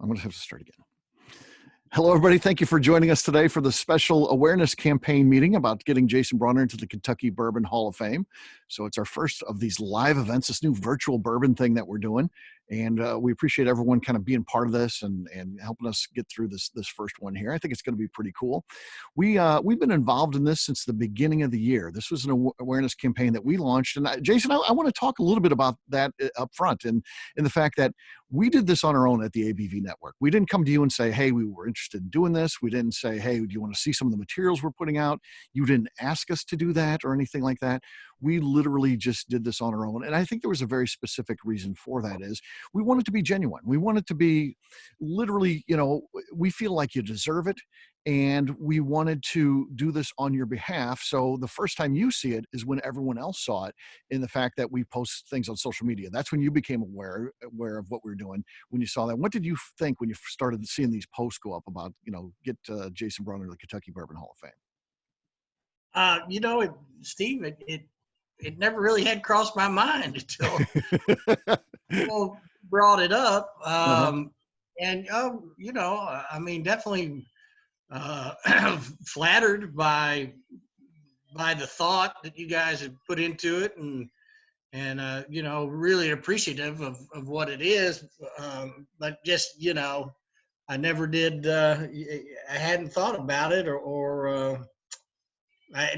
I'm going to have to start again. Hello, everybody. Thank you for joining us today for the special awareness campaign meeting about getting Jason Brauner into the Kentucky Bourbon Hall of Fame. So it's our first of these live events, this new virtual bourbon thing that we're doing. And we appreciate everyone kind of being part of this and helping us get through this first one here. I think it's going to be pretty cool. We've been involved in this since the beginning of the year. This was an awareness campaign that we launched. And Jason, I want to talk a little bit about that up front and in the fact that we did this on our own at the ABV Network. We didn't come to you and say, hey, we were interested in doing this. We didn't say, hey, do you want to see some of the materials we're putting out? You didn't ask us to do that or anything like that. We literally just did this on our own. And I think there was a very specific reason for that is we want it to be genuine. We want it to be literally, we feel like you deserve it. And we wanted to do this on your behalf. So the first time you see it is when everyone else saw it, in the fact that we post things on social media. That's when you became aware of what we were doing when you saw that. What did you think when you started seeing these posts go up about, get Jason Brauner to the Kentucky Bourbon Hall of Fame? Steve, it never really had crossed my mind until people brought it up. Definitely flattered by the thought that you guys have put into it, and really appreciative of what it is. But just, I never did, I hadn't thought about it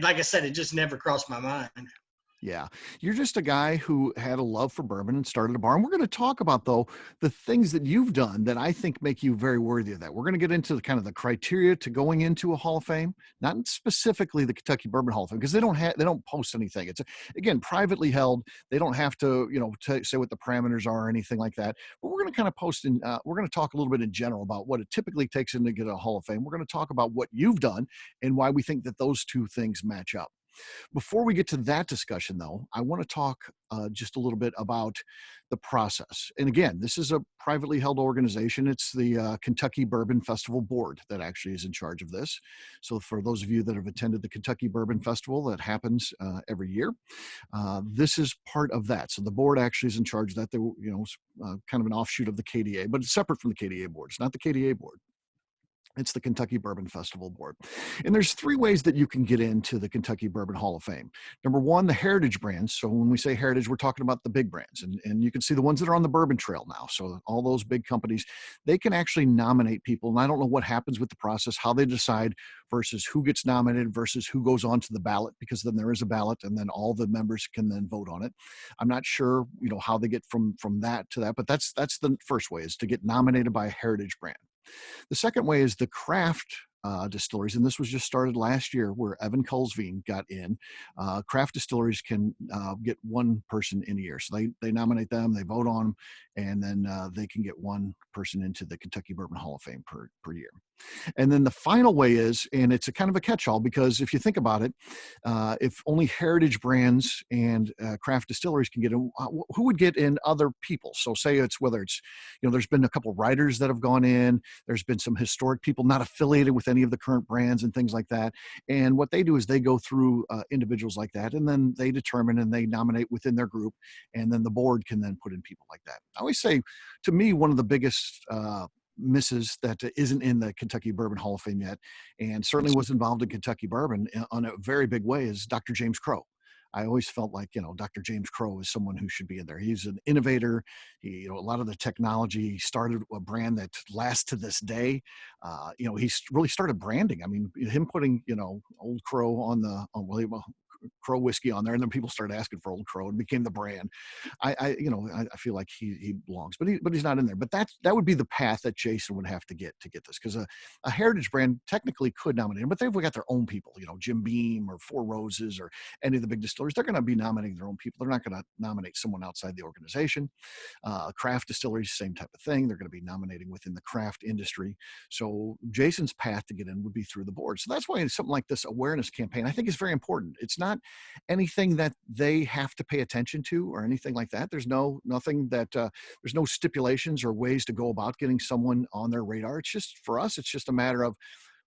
like I said, it just never crossed my mind. Yeah. You're just a guy who had a love for bourbon and started a bar. And we're going to talk about, though, the things that you've done that I think make you very worthy of that. We're going to get into the kind of the criteria to going into a Hall of Fame, not specifically the Kentucky Bourbon Hall of Fame, because they don't post anything. It's again, privately held. They don't have to, say what the parameters are or anything like that. But we're going to kind of we're going to talk a little bit in general about what it typically takes in to get a Hall of Fame. We're going to talk about what you've done and why we think that those two things match up. Before we get to that discussion, though, I want to talk just a little bit about the process. And again, this is a privately held organization. It's the Kentucky Bourbon Festival Board that actually is in charge of this. So for those of you that have attended the Kentucky Bourbon Festival that happens every year, this is part of that. So the board actually is in charge of that. They're, kind of an offshoot of the KDA, but it's separate from the KDA board. It's not the KDA board. It's the Kentucky Bourbon Festival Board. And there's three ways that you can get into the Kentucky Bourbon Hall of Fame. Number one, the heritage brands. So when we say heritage, we're talking about the big brands. And you can see the ones that are on the bourbon trail now. So all those big companies, they can actually nominate people. And I don't know what happens with the process, how they decide versus who gets nominated versus who goes onto the ballot, because then there is a ballot and then all the members can then vote on it. I'm not sure, how they get from that to that, but that's the first way, is to get nominated by a heritage brand. The second way is the craft distilleries, and this was just started last year, where Evan Culsveen got in. Craft distilleries can get one person in a year. So they nominate them, they vote on them, and then they can get one person into the Kentucky Bourbon Hall of Fame per year. And then the final way is, and it's a kind of a catch-all, because if you think about it, if only heritage brands and craft distilleries can get in, who would get in other people? So say whether it's, there's been a couple writers that have gone in, there's been some historic people not affiliated with any of the current brands and things like that. And what they do is they go through individuals like that, and then they determine and they nominate within their group, and then the board can then put in people like that. I always say, to me, one of the biggest misses that isn't in the Kentucky Bourbon Hall of Fame yet, and certainly was involved in Kentucky Bourbon on a very big way, is Dr. James Crowe. I always felt like, Dr. James Crowe is someone who should be in there. He's an innovator. He, a lot of the technology, he started a brand that lasts to this day. He's really started branding. I mean, him putting, Old Crow on Crow whiskey on there, and then people started asking for Old Crow and became the brand. I feel like he belongs, but he's not in there. But that would be the path that Jason would have to get this, because a heritage brand technically could nominate him, but they've got their own people. Jim Beam or Four Roses or any of the big distilleries, they're going to be nominating their own people. They're not going to nominate someone outside the organization. Craft distilleries, same type of thing. They're going to be nominating within the craft industry. So Jason's path to get in would be through the board. So that's why something like this awareness campaign, I think, is very important. It's not anything that they have to pay attention to or anything like that. There's nothing that there's no stipulations or ways to go about getting someone on their radar. It's just, for us, it's just a matter of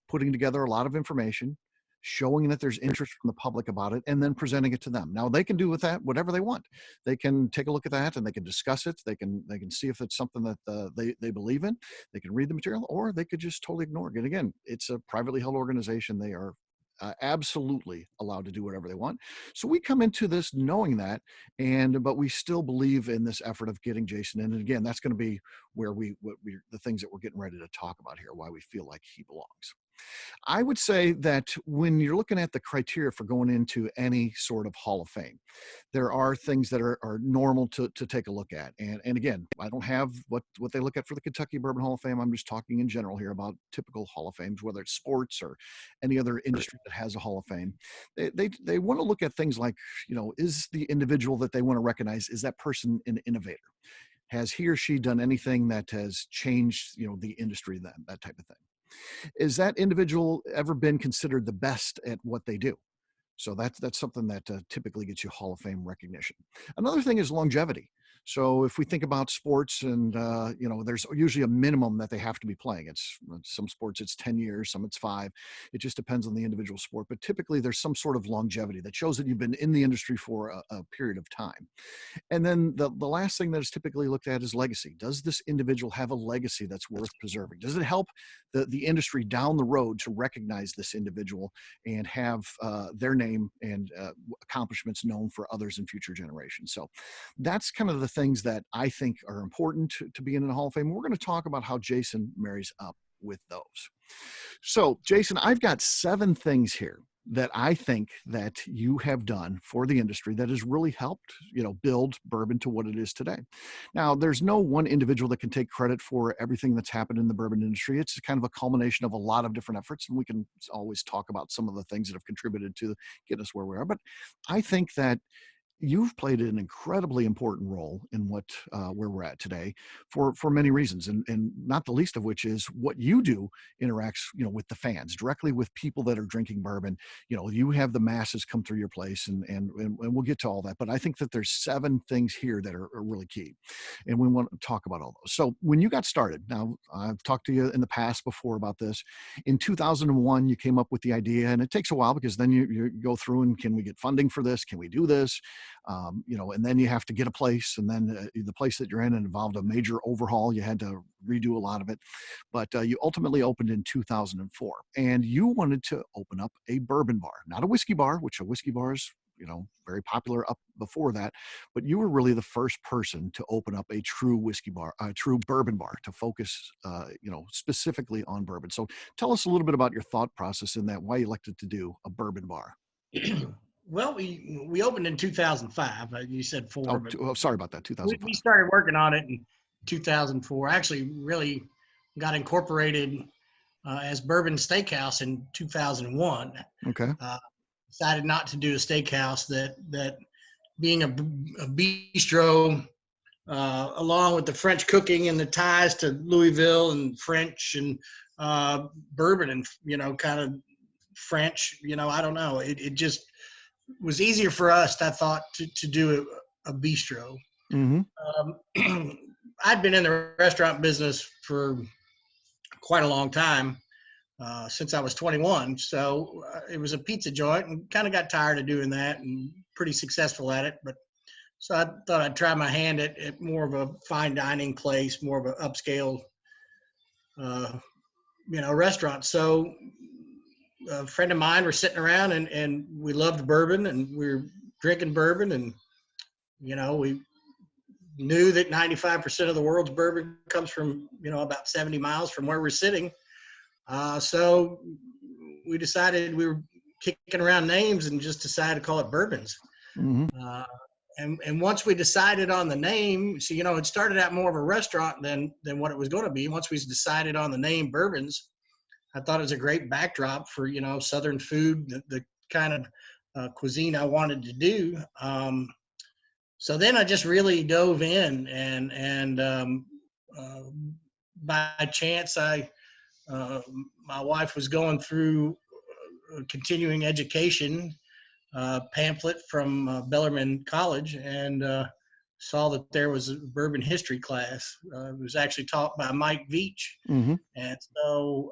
putting together a lot of information, showing that there's interest from the public about it, and then presenting it to them. Now they can do with that whatever they want. They can take a look at that and they can discuss it. They can see if it's something that they believe in. They can read the material, or they could just totally ignore it. And again, it's a privately held organization. They are absolutely allowed to do whatever they want. So we come into this knowing that, but we still believe in this effort of getting Jason in. And again, that's going to be where the things that we're getting ready to talk about here, why we feel like he belongs. I would say that when you're looking at the criteria for going into any sort of Hall of Fame, there are things that are normal to take a look at. And again, I don't have what they look at for the Kentucky Bourbon Hall of Fame. I'm just talking in general here about typical Hall of Fames, whether it's sports or any other industry that has a Hall of Fame. They want to look at things like, is the individual that they want to recognize, is that person an innovator? Has he or she done anything that has changed, the industry, that type of thing? Is that individual ever been considered the best at what they do? So that's something that typically gets you Hall of Fame recognition. Another thing is longevity. So if we think about sports, and there's usually a minimum that they have to be playing. It's some sports it's 10 years, some it's 5. It just depends on the individual sport. But typically there's some sort of longevity that shows that you've been in the industry for a period of time. And then the last thing that is typically looked at is legacy. Does this individual have a legacy that's worth preserving? Does it help the industry down the road to recognize this individual and have their name and accomplishments known for others in future generations? So that's kind of the things that I think are important to be in the Hall of Fame. We're going to talk about how Jason marries up with those. So Jason, I've got 7 things here that I think that you have done for the industry that has really helped, build bourbon to what it is today. Now, there's no one individual that can take credit for everything that's happened in the bourbon industry. It's kind of a culmination of a lot of different efforts, and we can always talk about some of the things that have contributed to get us where we are. But I think that you've played an incredibly important role in where we're at today for many reasons, and not the least of which is what you do interacts with the fans, directly with people that are drinking bourbon. You have the masses come through your place, and we'll get to all that. But I think that there's 7 things here that are really key, and we want to talk about all those. So when you got started, now I've talked to you in the past before about this. In 2001, you came up with the idea, and it takes a while because then you go through and, can we get funding for this? Can we do this? And then you have to get a place, and then the place that you're in involved a major overhaul. You had to redo a lot of it, but you ultimately opened in 2004, and you wanted to open up a bourbon bar, not a whiskey bar, which a whiskey bar is, very popular up before that, but you were really the first person to open up a true whiskey bar, a true bourbon bar, to focus, specifically on bourbon. So tell us a little bit about your thought process in that, why you elected to do a bourbon bar. Well, we opened in 2005. You said 4, but Sorry about that. 2005. we started working on it in 2004. Actually, really got incorporated as Bourbon Steakhouse in 2001. Okay. Decided not to do a steakhouse. That being a bistro, along with the French cooking and the ties to Louisville and French and bourbon and kind of French. I don't know. It just was easier for us, I thought, to do a bistro. Mm-hmm. I'd been in the restaurant business for quite a long time, since I was 21. So it was a pizza joint, and kind of got tired of doing that, and pretty successful at it. But so I thought I'd try my hand at more of a fine dining place, more of an upscale, restaurant. So a friend of mine were sitting around, and we loved bourbon, and we were drinking bourbon, and we knew that 95% of the world's bourbon comes from about 70 miles from where we're sitting. So we decided, we were kicking around names, and just decided to call it Bourbons. Mm-hmm. And once we decided on the name, so it started out more of a restaurant than what it was going to be. Once we decided on the name Bourbons, I thought it was a great backdrop for, Southern food, the kind of cuisine I wanted to do. So then I just really dove in, and by chance, my wife was going through a continuing education pamphlet from Bellarmine College, and saw that there was a bourbon history class. It was actually taught by Mike Veach. Mm-hmm. And so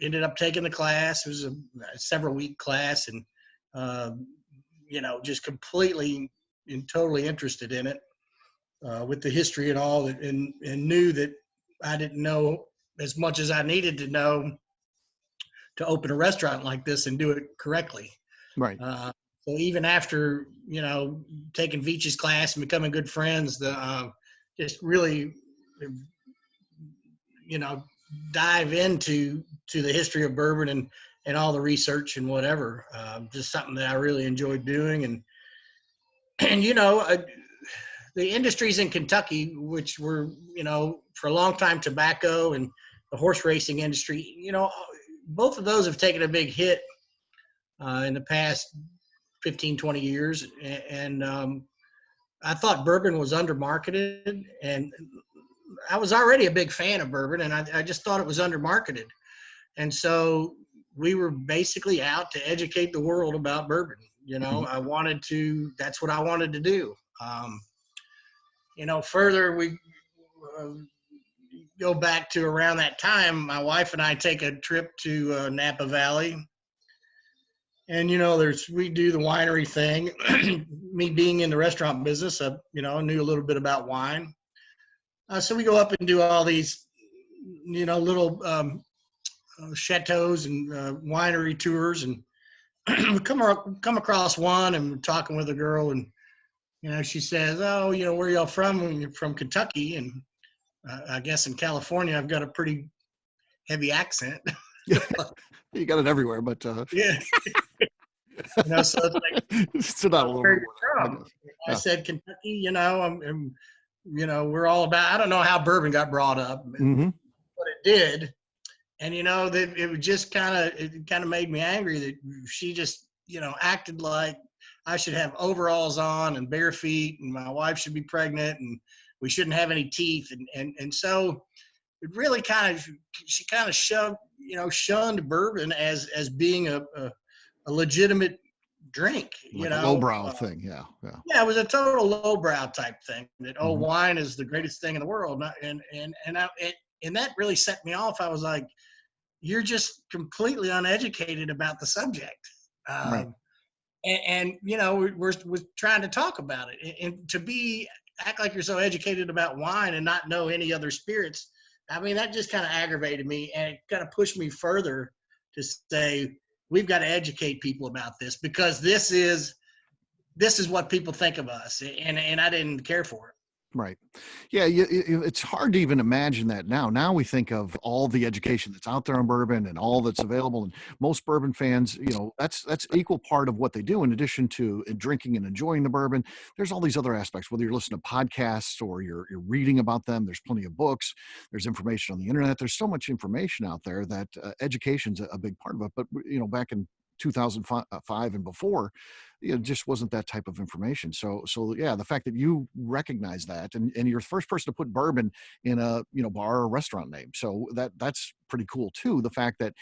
ended up taking the class. It was a several week class, and just completely and totally interested in it with the history and all that, and knew that I didn't know as much as I needed to know to open a restaurant like this and do it correctly. Right. So even after, taking Veach's class and becoming good friends, just really, dive into the history of bourbon and all the research and whatever. Just something that I really enjoyed doing. And the industries in Kentucky, which were, for a long time tobacco and the horse racing industry, both of those have taken a big hit in the past 15, 20 years. And I thought bourbon was undermarketed, and I was already a big fan of bourbon, and I just thought it was undermarketed. And so we were basically out to educate the world about bourbon. That's what I wanted to do. Further, we uh, go back to around that time, my wife and I take a trip to Napa Valley. And, we do the winery thing. Me being in the restaurant business, I knew a little bit about wine. So we go up and do all these, little chateaus and winery tours. And we come across one, and we're talking with a girl, and, she says, "Oh, where y'all from?" And you're from Kentucky. And I guess in California, I've got a pretty heavy accent. You got it everywhere, but Yeah. So it's like, it's not a little where bit you're more. from. I said, Kentucky, we're all about, I don't know how bourbon got brought up, Mm-hmm. but it did. And, that it was just it kind of made me angry that she just, acted like I should have overalls on and bare feet, and my wife should be pregnant, and we shouldn't have any teeth. And so it really she kind of shunned bourbon as being a legitimate drink, Like a lowbrow thing. Yeah. Yeah, it was a total lowbrow type thing. That Mm-hmm. wine is the greatest thing in the world, and that really set me off. I was like, you're just completely uneducated about the subject, Right. we're trying to talk about it, and act like you're so educated about wine and not know any other spirits. I mean, that just kind of aggravated me, and it kind of pushed me further to say, we've got to educate people about this, because this is what people think of us, and I didn't care for it. Right. Yeah. It's hard to even imagine that now. Now we think of all the education that's out there on bourbon and all that's available. And most bourbon fans, that's equal part of what they do. In addition to drinking and enjoying the bourbon, there's all these other aspects, whether you're listening to podcasts or you're reading about them. There's plenty of books. There's information on the internet. There's so much information out there that education's a big part of it. But, back in 2005 and before, it just wasn't that type of information. So yeah, the fact that you recognize that, and you're the first person to put bourbon in a bar or restaurant name, so that's pretty cool too. The fact that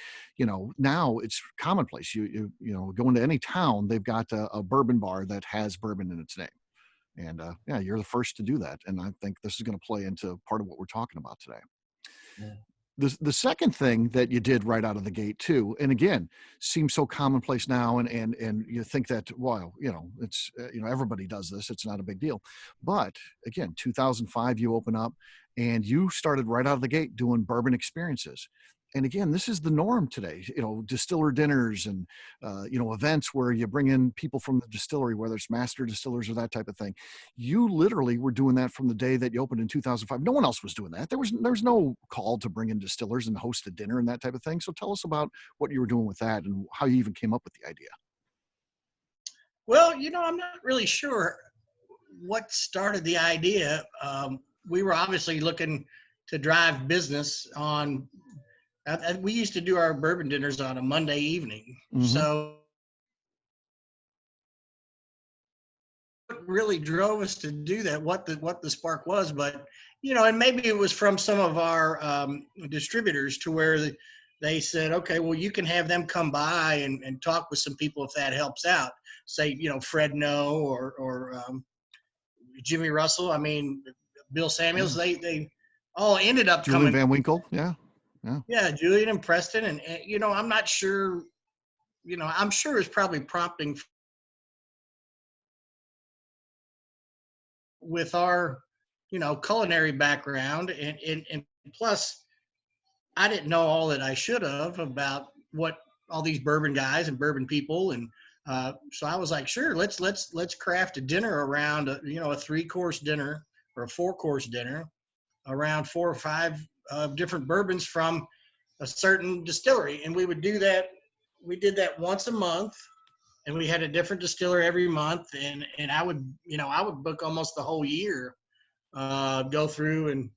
now it's commonplace. You go into any town, they've got a bourbon bar that has bourbon in its name. And yeah, you're the first to do that, and I think this is going to play into part of what we're talking about today. Yeah. The second thing that you did right out of the gate too, and again, seems so commonplace now, and you think that, well, it's everybody does this, it's not a big deal. But again, 2005, you open up and you started right out of the gate doing bourbon experiences. And again, this is the norm today, distiller dinners and, events where you bring in people from the distillery, whether it's master distillers or that type of thing. You literally were doing that from the day that you opened in 2005. No one else was doing that. There was no call to bring in distillers and host a dinner and that type of thing. So tell us about what you were doing with that and how you even came up with the idea. Well, I'm not really sure what started the idea. We were obviously looking to drive business on. We used to do our bourbon dinners on a Monday evening. Mm-hmm. So what really drove us to do that, what the spark was, but and maybe it was from some of our distributors, to where they said, okay, well, you can have them come by and talk with some people if that helps out. Say, Fred No, or Jimmy Russell. I mean, Bill Samuels. Yeah. They all ended up Julian coming. Van Winkle. Yeah. Yeah. Yeah, Julian and Preston, and you know, I'm not sure. You know, I'm sure it's probably prompting with our, you know, culinary background, and plus, I didn't know all that I should have about what all these bourbon guys and bourbon people, and so I was like, sure, let's craft a dinner around you know, a 3-course dinner or a 4-course dinner around 4 or 5 different bourbons from a certain distillery, and we would do that. We did that once a month, and we had a different distiller every month, and I would, you know, I would book almost the whole year, go through and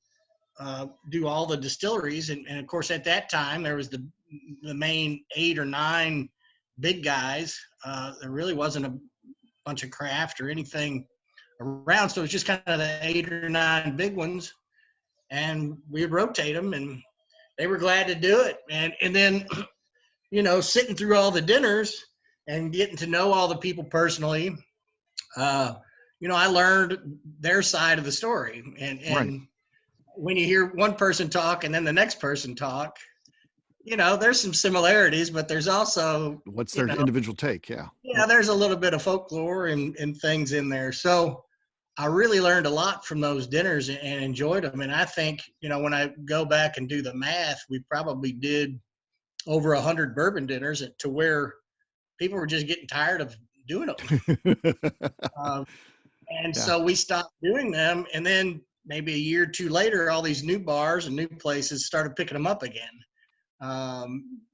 do all the distilleries, and of course at that time there was the main 8 or 9 big guys. There really wasn't a bunch of craft or anything around, so it was just kind of the 8 or 9 big ones, and we would rotate them, and they were glad to do it. And then, you know, sitting through all the dinners and getting to know all the people personally, uh, you know, I learned their side of the story. Right. And when you hear one person talk and then the next person talk, you know, there's some similarities, but there's also, What's you their know, individual take? Yeah. yeah, there's a little bit of folklore and things in there. So I really learned a lot from those dinners and enjoyed them. And I think, you know, when I go back and do the math, we probably did over 100 bourbon dinners to where people were just getting tired of doing them. Um, and Yeah. so we stopped doing them. And then maybe a year or two later, all these new bars and new places started picking them up again.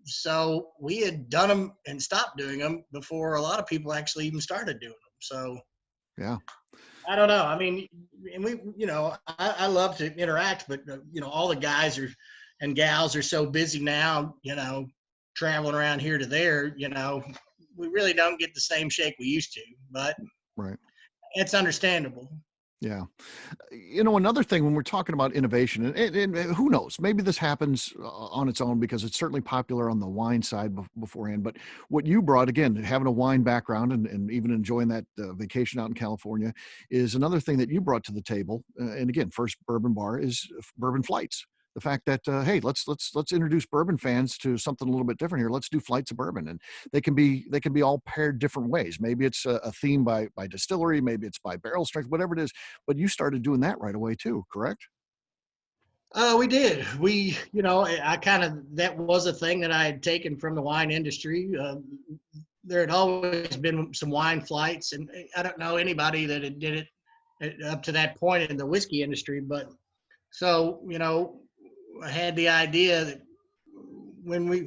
So we had done them and stopped doing them before a lot of people actually even started doing them. So Yeah. I don't know. I mean, and we, you know, I love to interact, but you know, all the guys are and gals are so busy now, you know, traveling around here to there, you know, we really don't get the same shake we used to, but Right. it's understandable. Yeah. You know, another thing when we're talking about innovation, and who knows, maybe this happens on its own because it's certainly popular on the wine side beforehand. But what you brought, again, having a wine background and even enjoying that vacation out in California, is another thing that you brought to the table. And again, First Bourbon Bar is bourbon flights. The fact that hey, let's introduce bourbon fans to something a little bit different here. Let's do flights of bourbon, and they can be all paired different ways. Maybe it's a theme by distillery, maybe it's by barrel strength, whatever it is, but you started doing that right away too, correct? We did. We, you know, I kind of, that was a thing that I had taken from the wine industry. There had always been some wine flights, and I don't know anybody that had did it up to that point in the whiskey industry. But so, you know, I had the idea that when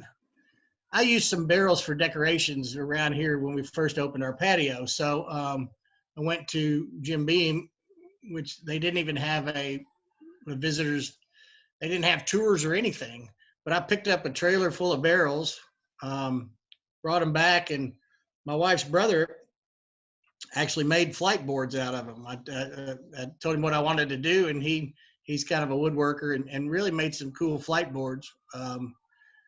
I used some barrels for decorations around here when we first opened our patio. So I went to Jim Beam, which they didn't even have a visitors, they didn't have tours or anything. But I picked up a trailer full of barrels, um, brought them back, and my wife's brother actually made flight boards out of them. I told him what I wanted to do, and he's kind of a woodworker and really made some cool flight boards.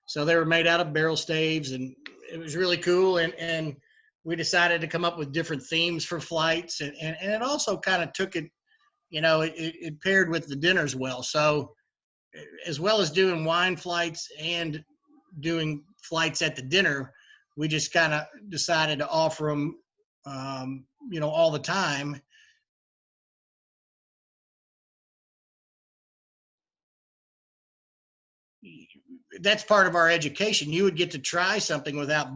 So they were made out of barrel staves, and it was really cool. And we decided to come up with different themes for flights, and it also kind of took it, you know, it paired with the dinners well. So as well as doing wine flights and doing flights at the dinner, we just kind of decided to offer them, you know, all the time. That's part of our education. You would get to try something without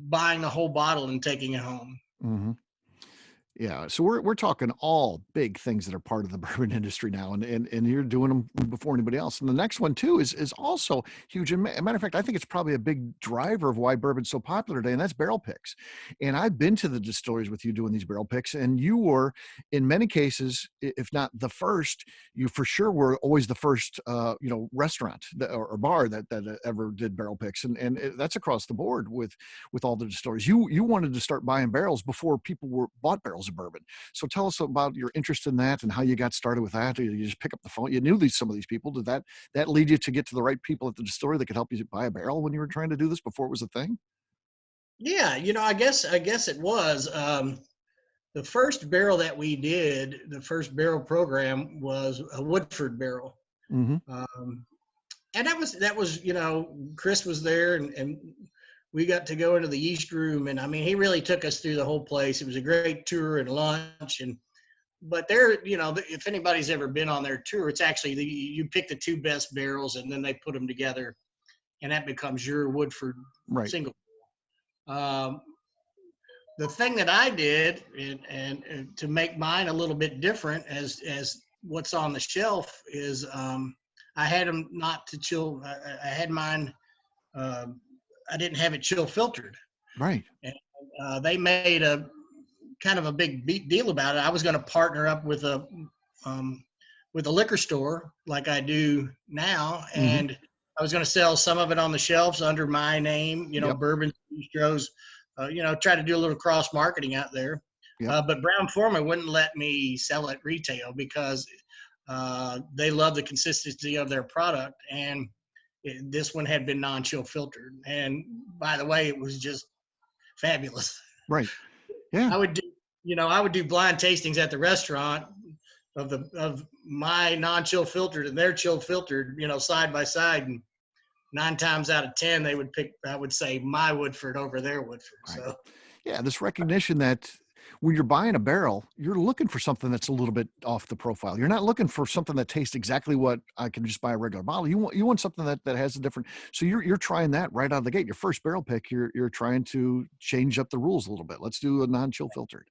buying the whole bottle and taking it home. Hmm. Yeah, so we're talking all big things that are part of the bourbon industry now, and you're doing them before anybody else. And the next one too is also huge. And a matter of fact, I think it's probably a big driver of why bourbon's so popular today, and that's barrel picks. And I've been to the distilleries with you doing these barrel picks, and you were, in many cases, if not the first, you for sure were always the first, you know, restaurant or bar that ever did barrel picks, and that's across the board with all the distilleries. You wanted to start buying barrels before people were bought barrels of bourbon. So tell us about your interest in that and how you got started with that. Did you just pick up the phone? You knew some of these people. Did that lead you to get to the right people at the distillery that could help you buy a barrel when you were trying to do this before it was a thing? Yeah, you know, I guess it was. the first barrel that we did, the first barrel program was a Woodford barrel. Hmm. Um, and that was, Chris was there, and we got to go into the yeast room, and I mean, he really took us through the whole place. It was a great tour and lunch, and but there, if anybody's ever been on their tour, it's actually you pick the two best barrels, and then they put them together, and that becomes your Woodford Right. single. Um, the thing that I did, and to make mine a little bit different as what's on the shelf is, I had them not to chill. I had mine. Uh, I didn't have it chill filtered, Right. and they made a kind of a big deal about it. I was going to partner up um, with a liquor store like I do now, Hmm. and I was going to sell some of it on the shelves under my name, Yep. Bourbon Bistros, try to do a little cross marketing out there. Yep. But Brown Forman wouldn't let me sell it retail because they love the consistency of their product, and this one had been non-chill filtered. And by the way, it was just fabulous. Right. Yeah. I would do blind tastings at the restaurant of my non-chill filtered and their chill filtered, side by side, and 9 times out of 10 they would pick. I would say my Woodford over their Woodford. Right. So Yeah. This recognition that when you're buying a barrel, you're looking for something that's a little bit off the profile. You're not looking for something that tastes exactly what I can just buy a regular bottle. You want something that has a different. So you're trying that right out of the gate. Your first barrel pick, you're trying to change up the rules a little bit. Let's do a non-chill filtered.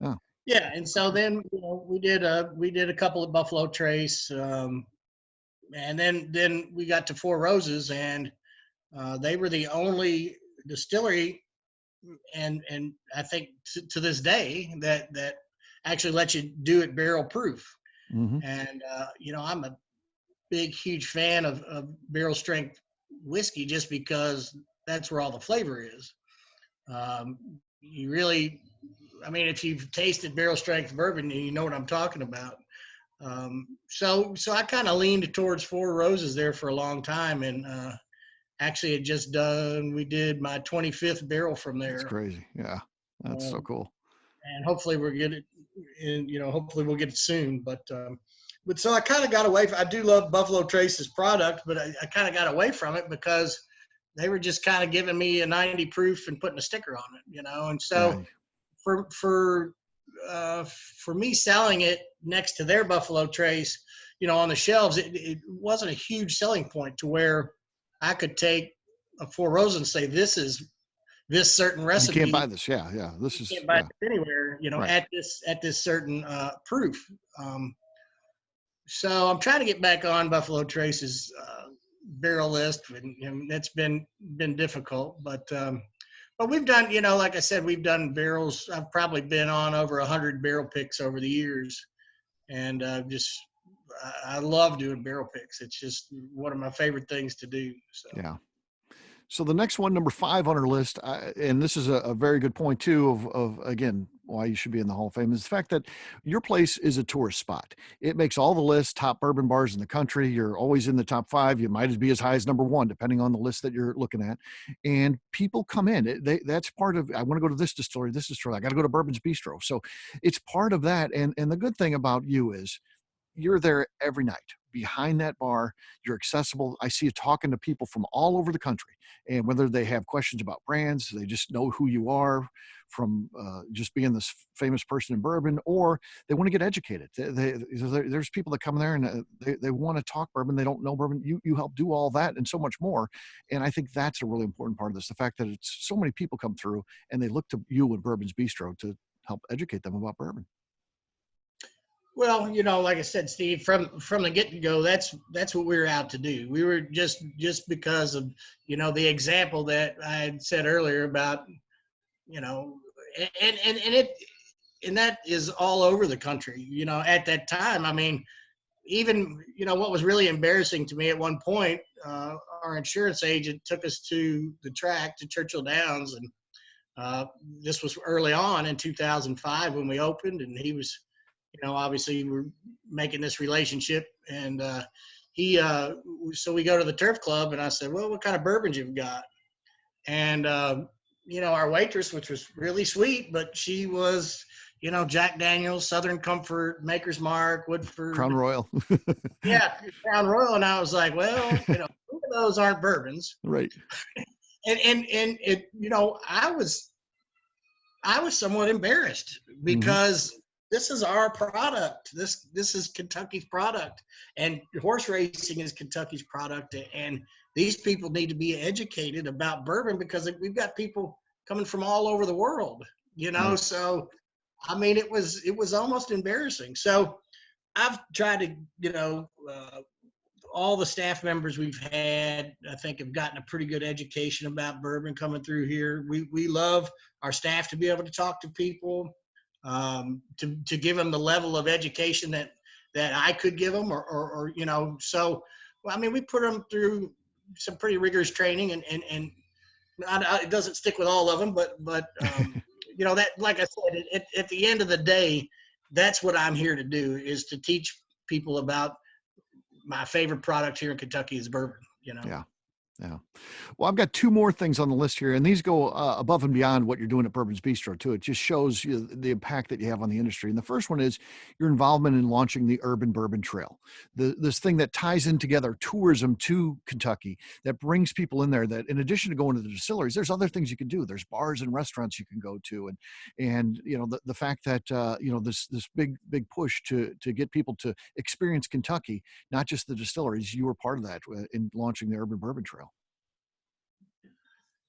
Oh, yeah, and for so sure. then we did a couple of Buffalo Trace, and then we got to Four Roses, and they were the only distillery, and I think to this day that actually lets you do it barrel proof. Hmm. And I'm a huge fan of barrel strength whiskey just because that's where all the flavor is. You really, I mean, if you've tasted barrel strength bourbon, you know what I'm talking about. So I kind of leaned towards Four Roses there for a long time, and actually we did my 25th barrel from That's there. crazy. Yeah. That's so Um, cool. and hopefully we'll get it, and hopefully we'll get it soon. But so I kind of got away. I do love Buffalo Trace's product, but I kind of got away from it because they were just kind of giving me a 90 proof and putting a sticker on it, And Yeah. so for for for me selling it next to their Buffalo Trace, on the shelves, it wasn't a huge selling point to where I could take a Four Roses and say this is this certain You can't buy recipe. this. Yeah. Yeah. This You is, can't buy yeah. it anywhere, Right. at this certain proof. Um, so I'm trying to get back on Buffalo Trace's barrel list, and that's been difficult. But we've done, like I said, we've done barrels. I've probably been on over 100 barrel picks over the years, and I love doing barrel picks. It's just one of my favorite things to do. So. Yeah. So the next one, number 5 on our list, and this is a very good point too of again why you should be in the Hall of Fame, is the fact that your place is a tourist spot. It makes all the lists, top bourbon bars in the country. You're always in the top 5. You might be as high as number 1, depending on the list that you're looking at. And people come in. That's part of. I want to go to this distillery. This distillery. I got to go to Bourbon's Bistro. So it's part of that. And the good thing about you is you're there every night behind that bar. You're accessible. I see you talking to people from all over the country, and whether they have questions about brands, they just know who you are from just being this famous person in bourbon, or they want to get educated. There's people that come there and they want to talk bourbon. They don't know bourbon. You help do all that and so much more. And I think that's a really important part of this, the fact that it's so many people come through and they look to you and Bourbon's Bistro to help educate them about bourbon. Well, like I said, Steve, from the get go, that's what we were out to do. We were just because of the example that I had said earlier about you know, and that is all over the country. At that time, I mean, even what was really embarrassing to me at one point, our insurance agent took us to the track to Churchill Downs, and this was early on in 2005 when we opened, and he was obviously we're making this relationship, and so we go to the turf club, and I said, well, what kind of bourbons you've got? And our waitress, which was really sweet, but she was Jack Daniels, Southern Comfort, Maker's Mark, Crown Woodford, Royal. yeah, Crown Royal. And I was like, well, those aren't bourbons. Right. And it, I was somewhat embarrassed Hmm. because this is our product. This is Kentucky's product, and horse racing is Kentucky's product. And these people need to be educated about bourbon because we've got people coming from all over the world. Right. So I mean, it was almost embarrassing. So I've tried to, all the staff members we've had, I think, have gotten a pretty good education about bourbon coming through here. We love our staff to be able to talk to people, to give them the level of education that I could give them, or. So, well, I mean, we put them through some pretty rigorous training, and it doesn't stick with all of them, but that, like I said, at the end of the day, that's what I'm here to do, is to teach people about my favorite product here in Kentucky is bourbon. Yeah. Yeah. Well, I've got two more things on the list here, and these go above and beyond what you're doing at Bourbon's Bistro, too. It just shows you the impact that you have on the industry. And the first one is your involvement in launching the Urban Bourbon Trail, this thing that ties in together tourism to Kentucky, that brings people in there, that in addition to going to the distilleries, there's other things you can do. There's bars and restaurants you can go to. And the fact that, this big push to get people to experience Kentucky, not just the distilleries, you were part of that in launching the Urban Bourbon Trail.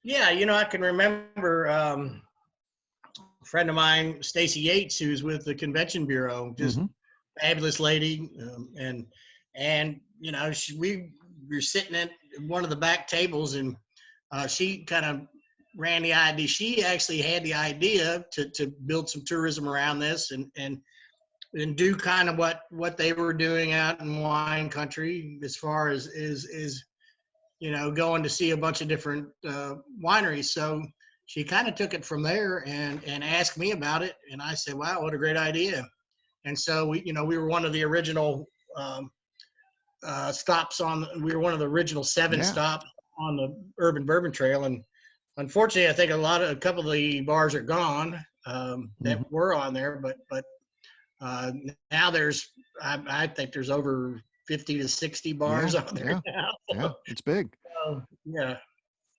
Yeah, I can remember a friend of mine, Stacy Yates, who's with the Convention Bureau, just Hmm. fabulous lady, and we were sitting at one of the back tables, and she kind of ran the idea. She actually had the idea to build some tourism around this, and do kind of what they were doing out in wine country, as far as is going to see a bunch of different wineries. So she kind of took it from there and asked me about it, and I said, "Wow, what a great idea!" And so we were one of the original stops on. We were one of the original 7 Yeah. stops on the Urban Bourbon Trail, and unfortunately, I think a couple of the bars are gone that Hmm. were on there, but now I think there's over 50 to 60 bars Yeah. on there Yeah. now. Yeah. It's big. Yeah.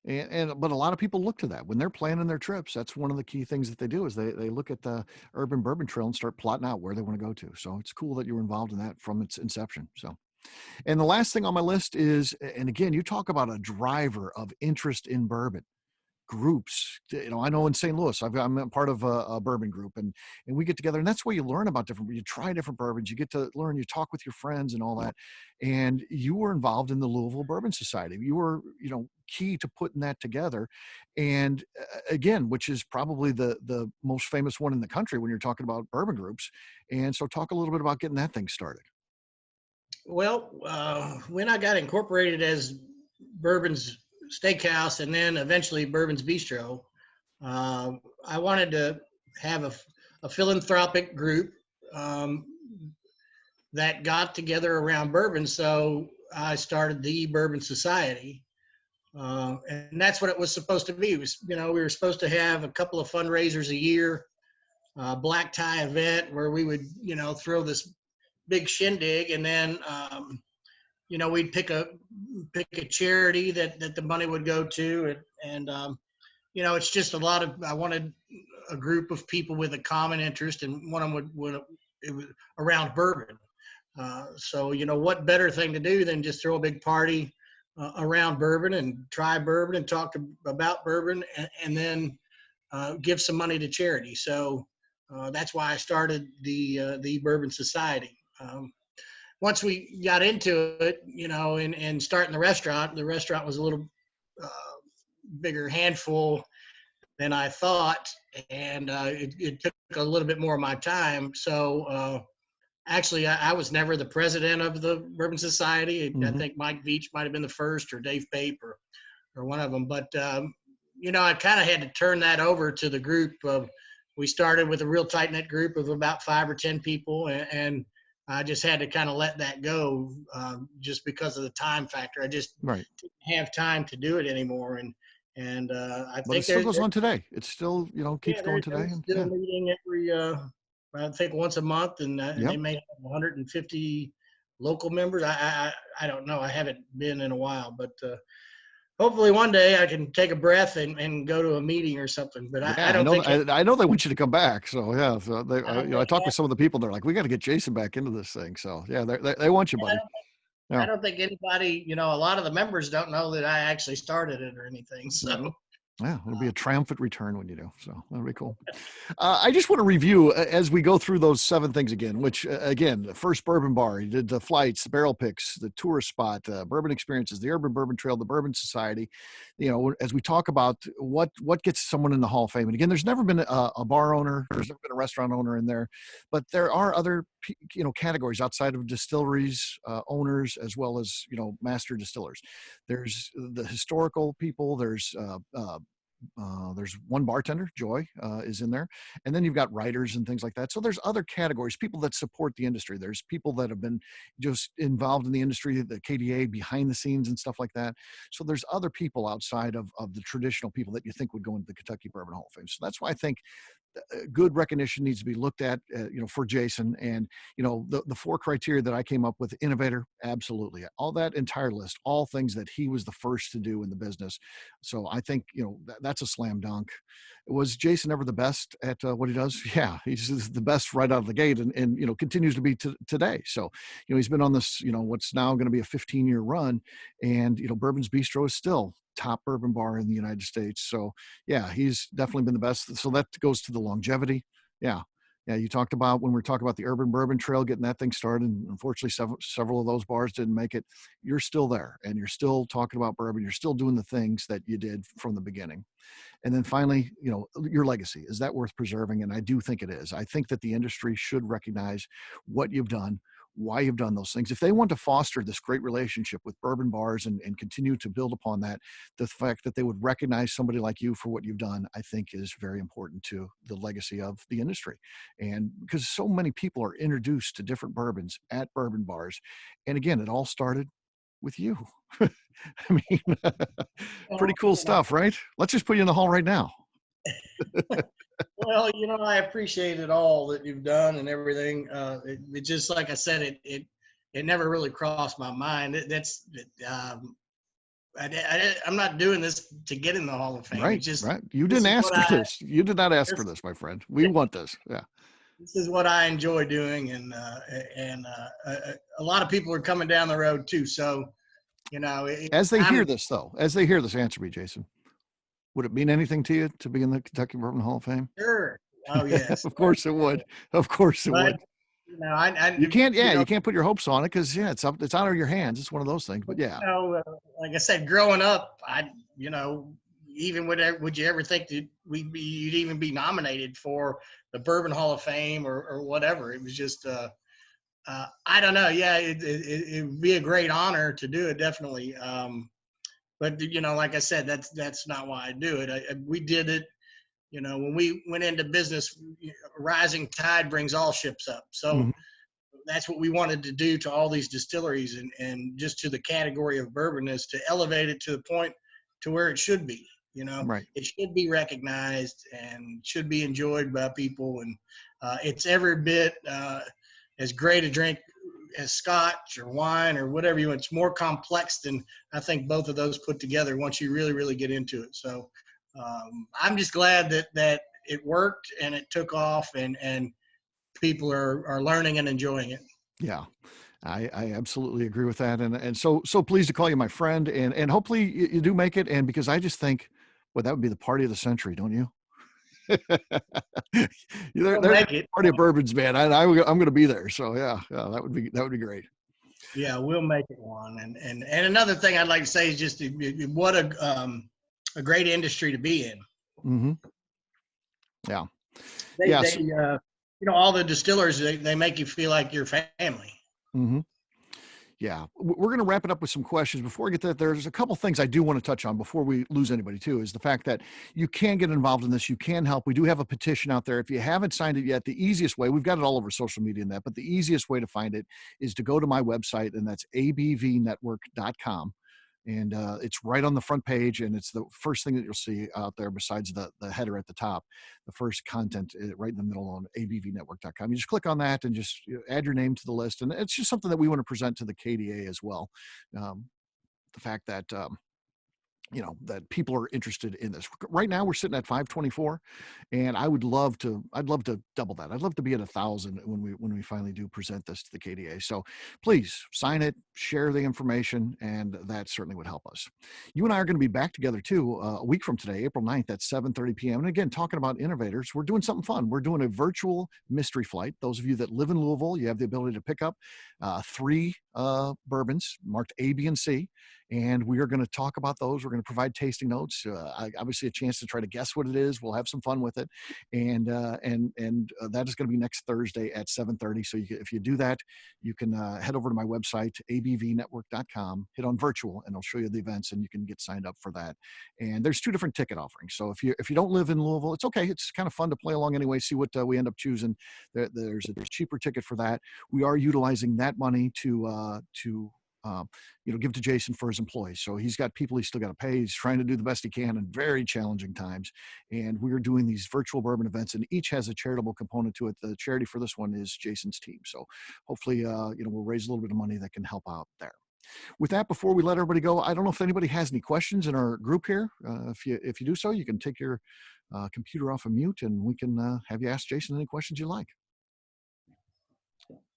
But a lot of people look to that when they're planning their trips. That's one of the key things that they do, is they look at the Urban Bourbon Trail and start plotting out where they want to go to. So it's cool that you were involved in that from its inception. So, and the last thing on my list is, and again, you talk about a driver of interest in bourbon groups. I know in St. Louis, I'm a part of a bourbon group, and we get together, and that's where you learn about you try different bourbons, you get to learn, you talk with your friends and all that. And you were involved in the Louisville Bourbon Society. You were, key to putting that together. And again, which is probably the most famous one in the country when you're talking about bourbon groups. And so talk a little bit about getting that thing started. Well, when I got incorporated as Bourbon's Steakhouse and then eventually Bourbon's Bistro, I wanted to have a philanthropic group um, that got together around bourbon. So I started the Bourbon Society. And that's what it was supposed to be. It was, we were supposed to have a couple of fundraisers a year, black tie event where we would, throw this big shindig, and then we'd pick a charity that the money would go to, and it's just a lot of. I wanted a group of people with a common interest, and one of them would it was around bourbon. So what better thing to do than just throw a big party around bourbon and try bourbon and talk about bourbon, and then give some money to charity. So that's why I started the Bourbon Society. Once we got into it, and starting the restaurant was a little uh, bigger handful than I thought, and it took a little bit more of my time. So actually, I was never the president of the Bourbon Society. I Hmm. think Mike Veach might have been the first, or Dave Pape, or one of them. But I kind of had to turn that over to the group. We started with a real tight knit group of about 5 or 10 people, and I just had to kind of let that go, just because of the time factor. I just Right. didn't have time to do it anymore, and I But it think still there's goes on today. It's still, keeps yeah, going they're today. And still yeah. meeting I think once a month, and they Yep. may have 150 local members. I don't know. I haven't been in a while, but hopefully one day I can take a breath and go to a meeting or something. But I Yeah, I don't know. think I know they want you to come back. So yeah, so they, I don't I think talked with some of the people. They're like, we got to get Jason back into this thing. So yeah, they want you, buddy. I Yeah. don't think anybody, a lot of the members don't know that I actually started it or anything. So Mhm. Yeah, it'll be a triumphant return when you do. So that'll be cool. I just want to review as we go through those 7 things again, which again, the first bourbon bar, you did the flights, the barrel picks, the tourist spot, bourbon experiences, the urban bourbon trail, the bourbon society. As we talk about what gets someone in the Hall of Fame. And again, there's never been a bar owner, there's never been a restaurant owner in there, but there are other categories outside of distilleries owners as well as master distillers. There's the historical people. There's one bartender, Joy, is in there, and then you've got writers and things like that. So there's other categories, people that support the industry. There's people that have been just involved in the industry, the KDA behind the scenes and stuff like that. So there's other people outside of the traditional people that you think would go into the Kentucky Bourbon Hall of Fame. So that's why I think good recognition needs to be looked at, for Jason. And, the 4 criteria that I came up with: innovator, absolutely. All that entire list, all things that he was the first to do in the business. So I think, that's a slam dunk. Was Jason ever the best at what he does? Yeah, he's the best right out of the gate, and continues to be today. So, he's been on this, what's now going to be a 15-year run, and Bourbon's Bistro is still top bourbon bar in the United States. So yeah, he's definitely been the best. So that goes to the longevity. Yeah. Yeah. You talked about when we are talking about the urban bourbon trail, getting that thing started. And unfortunately, several of those bars didn't make it. You're still there and you're still talking about bourbon. You're still doing the things that you did from the beginning. And then finally, your legacy, is that worth preserving? And I do think it is. I think that the industry should recognize what you've done, why you've done those things. If they want to foster this great relationship with bourbon bars and continue to build upon that, the fact that they would recognize somebody like you for what you've done, I think is very important to the legacy of the industry. And because so many people are introduced to different bourbons at bourbon bars. And again, it all started with you. I mean, pretty well, cool stuff, right? Let's just put you in the hall right now. well, I appreciate it all that you've done and everything. It just like I said, it never really crossed my mind. I'm not doing this to get in the Hall of Fame. Right, It's just right. You this didn't is what ask for I this. You did not ask for this, this, my friend. We want this. Yeah. this is what I enjoy doing, and a lot of people are coming down the road too. So As they hear I'm this, though, as they hear this, answer me, Jason. Would it mean anything to you to be in the Kentucky Bourbon Hall of Fame? sure. Oh yes, Of course it would. Of course it but would. I You can't, yeah, you can't put your hopes on it because, yeah, it's out of your hands. It's one of those things. But yeah, like I said, growing up, even would you ever think that you'd even be nominated for the Bourbon Hall of Fame or whatever? It was just, I don't know. Yeah, it would be a great honor to do it, definitely. But like I said, that's not why I do it. We did it. When we went into business, rising tide brings all ships up. So mhm, that's what we wanted to do to all these distilleries and just to the category of bourbon is to elevate it to the point to where it should be. right. It should be recognized and should be enjoyed by people. And it's every bit as great a drink as scotch or wine or whatever you want. It's more complex than I think both of those put together once you really, really get into it. So I'm just glad that it worked and it took off and people are learning and enjoying it. Yeah. I absolutely agree with that. And so pleased to call you my friend and hopefully you do make it. And because I just think, well, that would be the party of the century, don't you? We'll There's make it. a party of bourbons, man. I'm going to be there. So yeah, that would be great. Yeah, we'll make it one. And another thing I'd like to say is just what a great industry to be in. Hmm. Yeah. They Yes. they all the distillers they make you feel like your family. Hmm. Yeah, we're going to wrap it up with some questions. Before we get that, there's a couple things I do want to touch on before we lose anybody too, is the fact that you can get involved in this. You can help. We do have a petition out there. If you haven't signed it yet, the easiest way, we've got it all over social media and that, but the easiest way to find it is to go to my website, and that's abvnetwork.com. And it's right on the front page, and it's the first thing that you'll see out there besides the header at the top. The first content right in the middle on abvnetwork.com. You just click on that and just add your name to the list. And it's just something that we want to present to the KDA as well. The fact that that people are interested in this. Right now we're sitting at 524, and I'd love to double that. I'd love to be at 1,000 when we finally do present this to the KDA. So please sign it, share the information, and that certainly would help us. You and I are going to be back together too a week from today, April 9th at 7:30 p.m. And again, talking about innovators, we're doing something fun. We're doing a virtual mystery flight. Those of you that live in Louisville, you have the ability to pick up 3 bourbons marked A, B, and C. And we are going to talk about those. We're going to provide tasting notes, obviously a chance to try to guess what it is. We'll have some fun with it. And that is going to be next Thursday at 7:30. So if you do that, you can head over to my website, abvnetwork.com, hit on virtual, and I'll show you the events, and you can get signed up for that. And there's 2 different ticket offerings. So if you don't live in Louisville, it's okay. It's kind of fun to play along anyway, see what we end up choosing. There's a cheaper ticket for that. We are utilizing that money to give to Jason for his employees. So he's got people he's still got to pay. He's trying to do the best he can in very challenging times. And we're doing these virtual bourbon events, and each has a charitable component to it. The charity for this one is Jason's team. So hopefully, we'll raise a little bit of money that can help out there. With that, before we let everybody go, I don't know if anybody has any questions in our group here. If you do so, you can take your computer off of mute, and we can have you ask Jason any questions you like.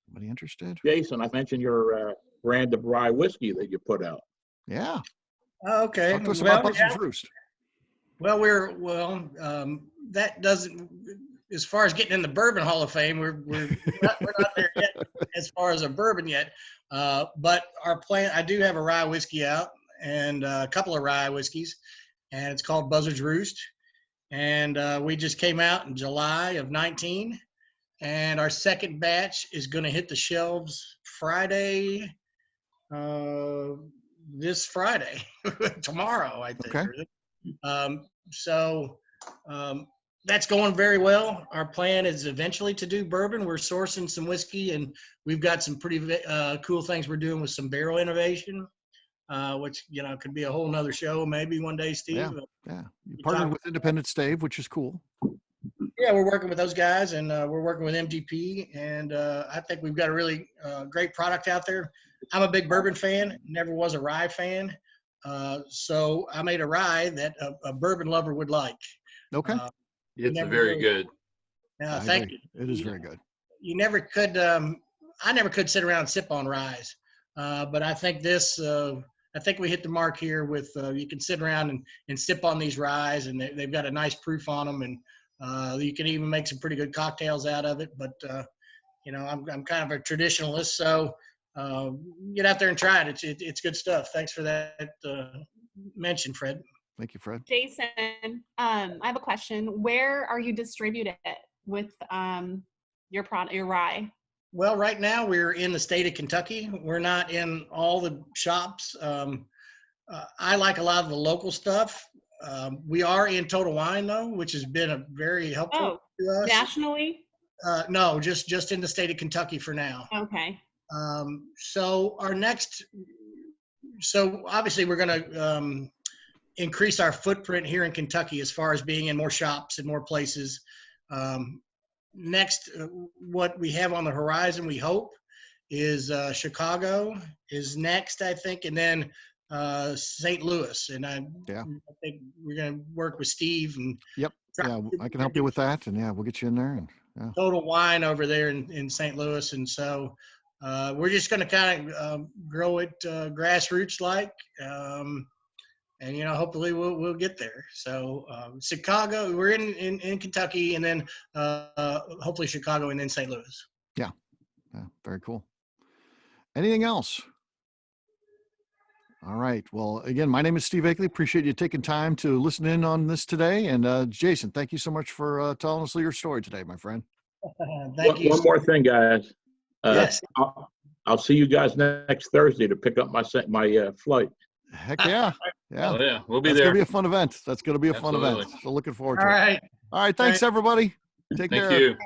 Anybody interested? Jason, I mentioned your brand of rye whiskey that you put out. Yeah. Okay. Talk to us about Buzzard's Roost. Well, that doesn't, as far as getting in the Bourbon Hall of Fame, we're not there yet as far as a bourbon yet. But our plan, I do have a rye whiskey out, and a couple of rye whiskeys, and it's called Buzzard's Roost. And we just came out in July of 19, and our second batch is going to hit the shelves Friday. This Friday, tomorrow, I think. Okay. That's going very well. Our plan is eventually to do bourbon. We're sourcing some whiskey, and we've got some pretty cool things we're doing with some barrel innovation, which could be a whole nother show maybe one day, Steve. Yeah. You partnered with Independent Stave, which is cool. Yeah, we're working with those guys, and we're working with MGP, and I think we've got a really great product out there. I'm a big bourbon fan, never was a rye fan, so I made a rye that a bourbon lover would like. Okay. It's very good. Thank you. It is very good. You never could, I never could sit around and sip on ryes, but I think I think we hit the mark here with you can sit around and sip on these ryes, and they've got a nice proof on them, and you can even make some pretty good cocktails out of it. But I'm kind of a traditionalist, so get out there and try it. It's good stuff. Thanks for that mention, Fred. Thank you, Fred. Jason, I have a question. Where are you distributed with your product, your rye? Well, right now we're in the state of Kentucky. We're not in all the shops. I like a lot of the local stuff. We are in Total Wine though, which has been a very helpful to us. Nationally? No, just in the state of Kentucky for now. Okay. So obviously we're going to increase our footprint here in Kentucky as far as being in more shops and more places. Next, what we have on the horizon, we hope, is Chicago is next, I think, and then St. Louis. And I think we're going to work with Steve. And yep. Yeah, I can help you with that. And we'll get you in there. And Total Wine over there in St. Louis. And so we're just going to kind of grow it grassroots like. And hopefully we'll get there. So Chicago, we're in Kentucky, and then hopefully Chicago, and then St. Louis. Yeah, very cool. Anything else? All right. Well, again, my name is Steve Akley. Appreciate you taking time to listen in on this today. And Jason, thank you so much for telling us your story today, my friend. Thank you. One more thing, guys. Yes. I'll see you guys next Thursday to pick up my flight. Heck yeah. Yeah. Oh, yeah. We'll be That's there. going to be a fun event. That's going to be a Absolutely. fun event. So looking forward to All it. right. All right. Thanks, everybody. Take care. Thank you.